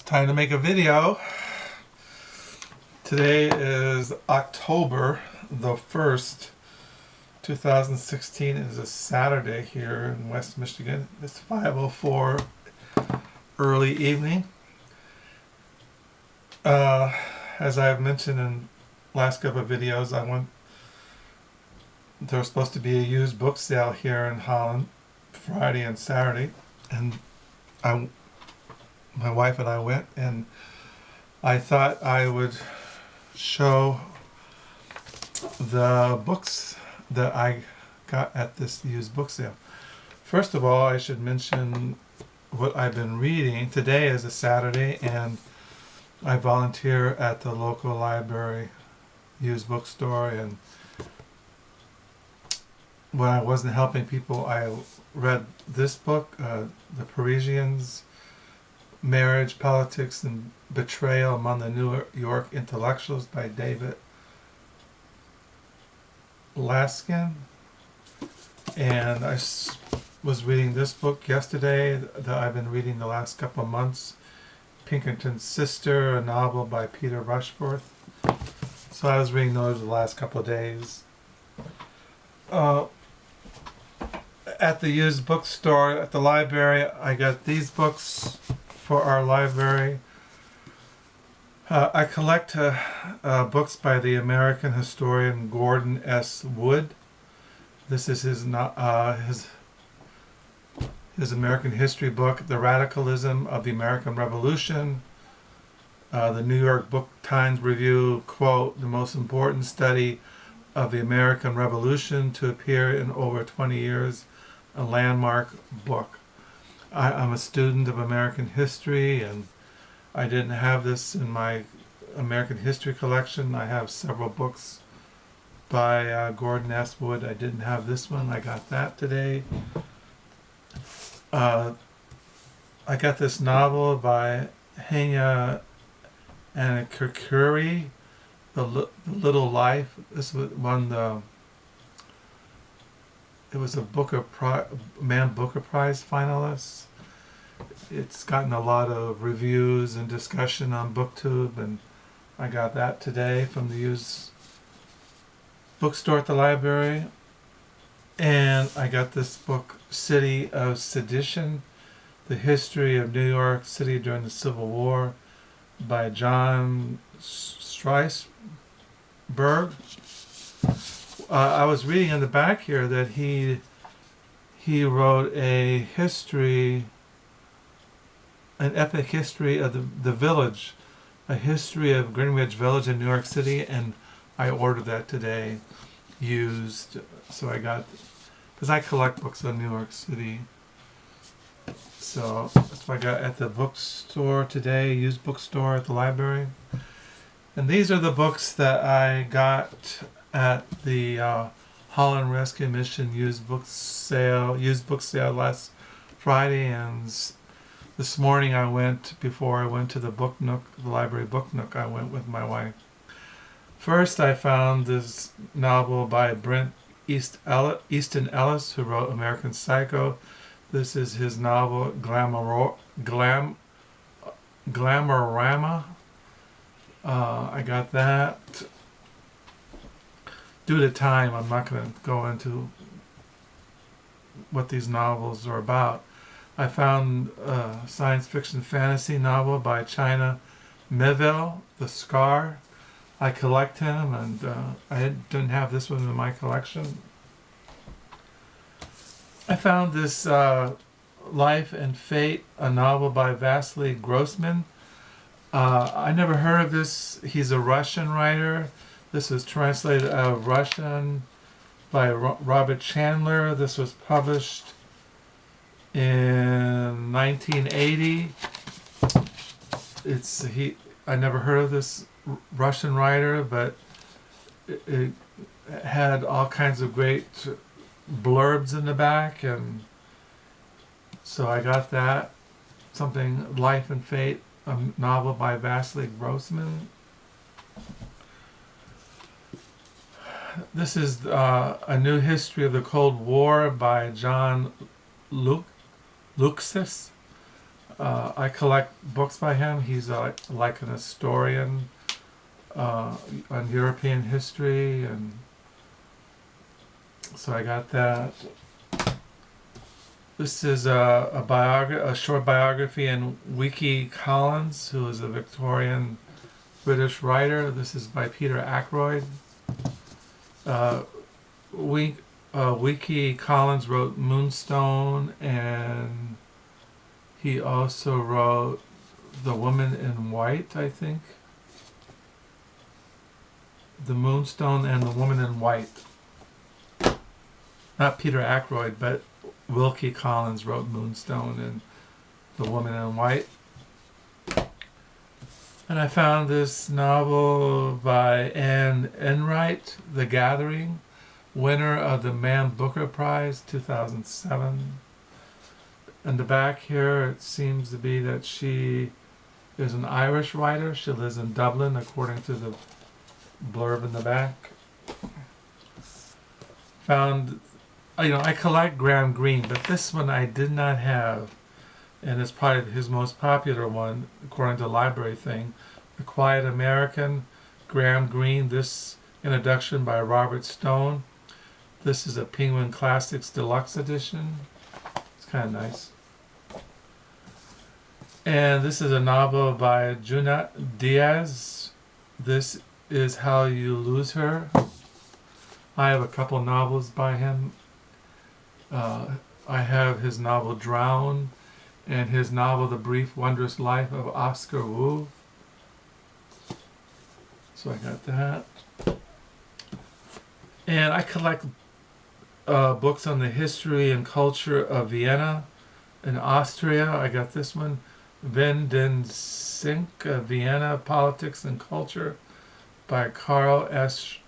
Time to make a video. Today is October the 1st, 2016. It is a Saturday here in West Michigan. It's 5:04 early evening. As I've mentioned in last couple of videos, there was supposed to be a used book sale here in Holland Friday and Saturday, and my wife and I went, and I thought I would show the books that I got at this used book sale. First of all, I should mention what I've been reading. Today is a Saturday, and I volunteer at the local library used bookstore, and when I wasn't helping people, I read this book, The Parisians, Marriage, Politics, and Betrayal Among the New York Intellectuals by David Laskin. And I was reading this book yesterday that I've been reading the last couple of months, Pinkerton's Sister, a novel by Peter Rushforth. So I was reading those the last couple of days. At the used bookstore at the library, I got these books for our library. I collect books by the American historian Gordon S. Wood. This is his American history book, The Radicalism of the American Revolution. The New York Book Times Review, quote, the most important study of the American Revolution to appear in over 20 years, a landmark book. I'm a student of American history, and I didn't have this in my American history collection. I have several books by Gordon S. Wood. I didn't have this one. I got that today. I got this novel by Anne Enright, The Little Life. This won the. It was a Man Booker Prize finalist. It's gotten a lot of reviews and discussion on BookTube, and I got that today from the used bookstore at the library. And I got this book, City of Sedition, The History of New York City During the Civil War by John Streisberg. I was reading in the back here that he wrote an epic history of the village, a history of Greenwich Village in New York City, and I ordered that today, used. So I got, because I collect books on New York City. So that's what I got at the bookstore today, used bookstore at the library. And these are the books that I got at the Holland Rescue Mission used book sale last Friday, and this morning before I went to the Book Nook, the library Book Nook, I went with my wife. First, I found this novel by Easton Ellis, who wrote American Psycho. This is his novel Glamorama. I got that. Due to time, I'm not going to go into what these novels are about. I found a science fiction fantasy novel by China Mieville, The Scar. I collect him, and I didn't have this one in my collection. I found this Life and Fate, a novel by Vasily Grossman. I never heard of this. He's a Russian writer. This is translated out of Russian by Robert Chandler. This was published in 1980. I never heard of this Russian writer, but it had all kinds of great blurbs in the back, and so I got that. Something, Life and Fate, a novel by Vasily Grossman. This is A New History of the Cold War by John Lukacs. I collect books by him. He's like an historian on European history, and so I got that. This is a short biography in Wiki Collins, who is a Victorian British writer. This is by Peter Ackroyd. Wiki Collins wrote Moonstone, and he also wrote The Woman in White, I think. The Moonstone and The Woman in White. Not Peter Ackroyd, but Wilkie Collins wrote Moonstone and The Woman in White. And I found this novel by Anne Enright, The Gathering, winner of the Man Booker Prize 2007. In the back here, it seems to be that she is an Irish writer. She lives in Dublin, according to the blurb in the back. Found, I collect Greene, but this one I did not have, and it's probably his most popular one, according to the library thing. The Quiet American, Greene. This introduction by Robert Stone. This is a Penguin Classics Deluxe Edition. It's kind of nice. And this is a novel by Junot Diaz. This is How You Lose Her. I have a couple novels by him. I have his novel Drown and his novel The Brief Wondrous Life of Oscar Wu. So I got that. And I collect books on the history and culture of Vienna and Austria. I got this one, Fin-De-Siecle, Vienna, Politics and Culture by Karl S.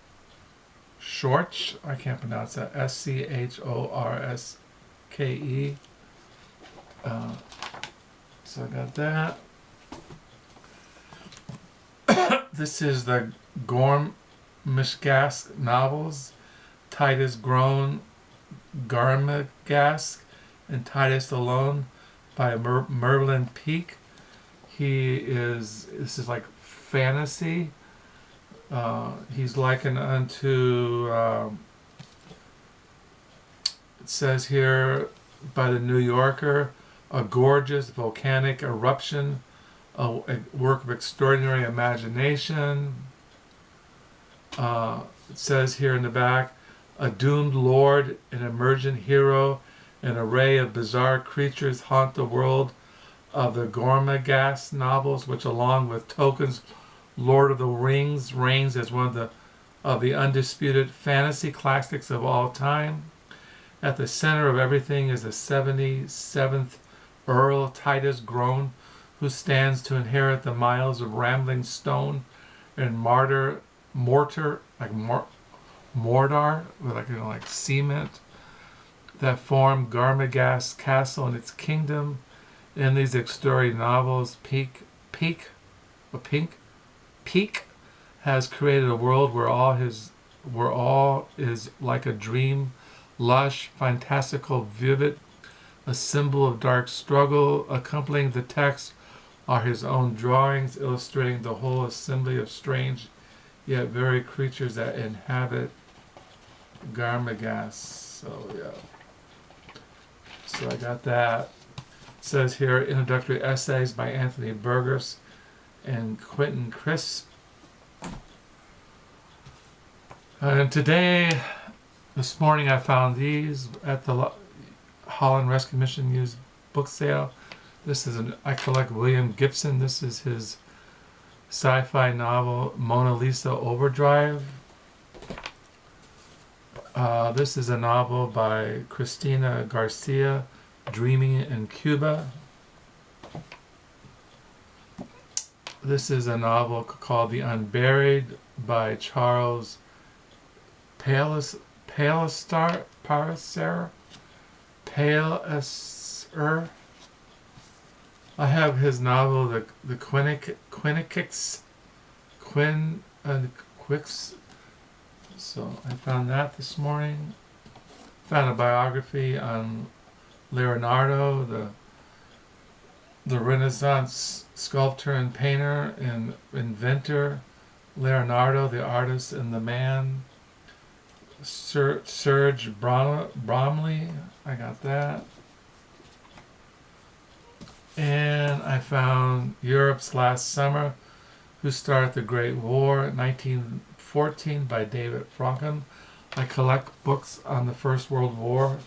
Schorske. I can't pronounce that. Schorske. So I got that. This is the Gormenghast novels, Titus, Groan, Gormenghast, and Titus Alone by Mervyn Peake. This is like fantasy. He's likened unto, it says here by the New Yorker, a gorgeous volcanic eruption, a work of extraordinary imagination. It says here in the back, a doomed lord, an emergent hero, an array of bizarre creatures haunt the world of the Gormenghast novels, which along with Tolkien's Lord of the Rings reigns as one of the undisputed fantasy classics of all time. At the center of everything is the 77th Earl Titus Groan, who stands to inherit the miles of rambling stone and mortar, like mortar, like cement, that form Gormenghast Castle and its kingdom. In these extraordinary novels, Peake has created a world where all is like a dream, lush, fantastical, vivid, a symbol of dark struggle. Accompanying the text are his own drawings illustrating the whole assembly of strange yet varied creatures that inhabit Gormenghast. So yeah. So I got that. It says here, introductory essays by Anthony Burgess and Quentin Crisp. And this morning I found these at the Holland Rescue Mission used book sale. I collect William Gibson. This is his sci-fi novel, Mona Lisa Overdrive. This is a novel by Cristina Garcia, Dreaming in Cuba. This is a novel called The Unburied by Charles Palliser. I have his novel, the Quinnics. So I found that this morning. Found a biography on Leonardo, the the Renaissance sculptor and painter and inventor, Leonardo, the artist and the man, Serge Bromley, I got that. And I found Europe's Last Summer, Who Started the Great War, 1914 by David Franken. I collect books on the First World War.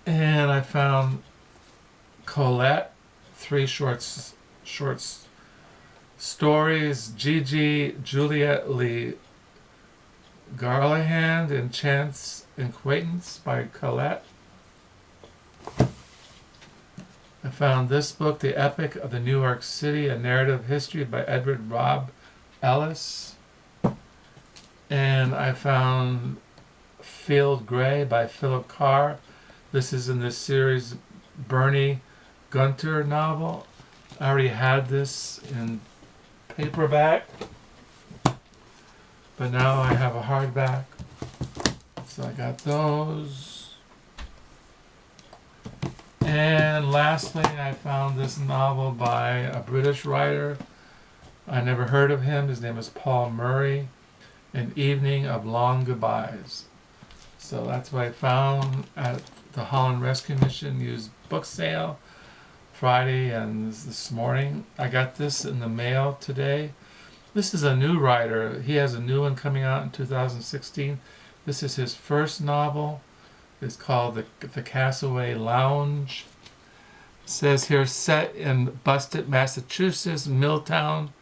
And I found Colette, 3 short stories, Gigi, Juliet Lee Garland, and Chance Acquaintance by Colette. I found this book, The Epic of the New York City, A Narrative History by Edward Robb Ellis. And I found Field Gray by Philip Carr. This is in the series Bernie Gunter novel. I already had this in paperback, but now I have a hardback. So I got those. And lastly, I found this novel by a British writer. I never heard of him. His name is Paul Murray, An Evening of Long Goodbyes. So that's what I found at the Holland Rescue Mission used book sale Friday and this morning. I got this in the mail today. This is a new writer. He has a new one coming out in 2016. This is his first novel. It's called The Castaway Lounge. It says here, set in busted Massachusetts, Milltown,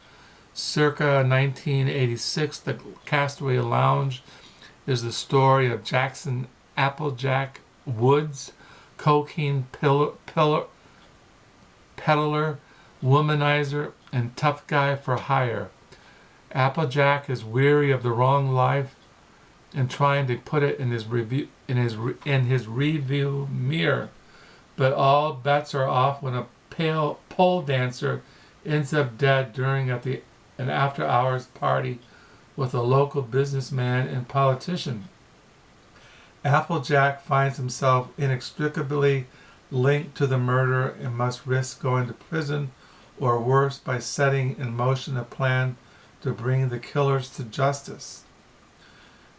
circa 1986. The Castaway Lounge is the story of Jackson Applejack Woods, cocaine peddler, womanizer, and tough guy for hire. Applejack is weary of the wrong life and trying to put it in his review mirror, but all bets are off when a pole dancer ends up dead during an after-hours party with a local businessman and politician. Applejack finds himself inextricably linked to the murder and must risk going to prison, or worse, by setting in motion a plan to bring the killers to justice.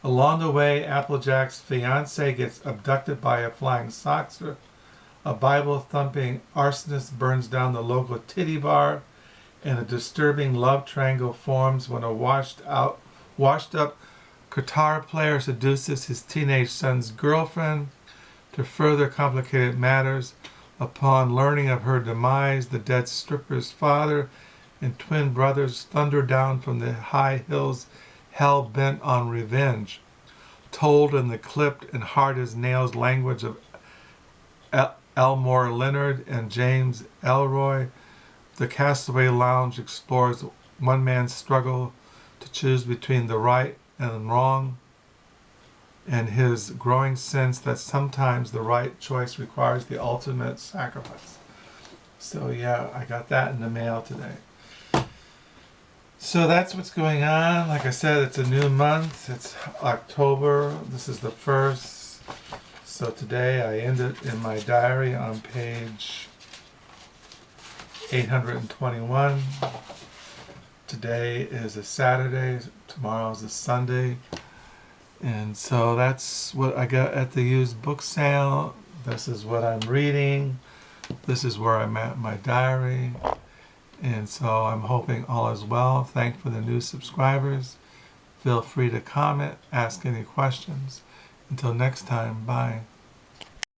Along the way, Applejack's fiancée gets abducted by a flying saucer. A Bible-thumping arsonist burns down the local titty bar, and a disturbing love triangle forms when a washed-up guitar player seduces his teenage son's girlfriend. To further complicated matters, upon learning of her demise, the dead stripper's father and twin brothers thunder down from the high hills, hell-bent on revenge. Told in the clipped and hard-as-nails language of Elmore Leonard and James Elroy, The Castaway Lounge explores one man's struggle to choose between the right and wrong, and his growing sense that sometimes the right choice requires the ultimate sacrifice. So yeah, I got that in the mail today. So that's what's going on. Like I said, it's a new month. It's October. This is the 1st. So today I ended in my diary on page 821. Today is a Saturday. Tomorrow is a Sunday. And so that's what I got at the used book sale. This is what I'm reading. This is where I'm at in my diary. And so I'm hoping all is well. Thank for the new subscribers. Feel free to comment, ask any questions. Until next time, bye.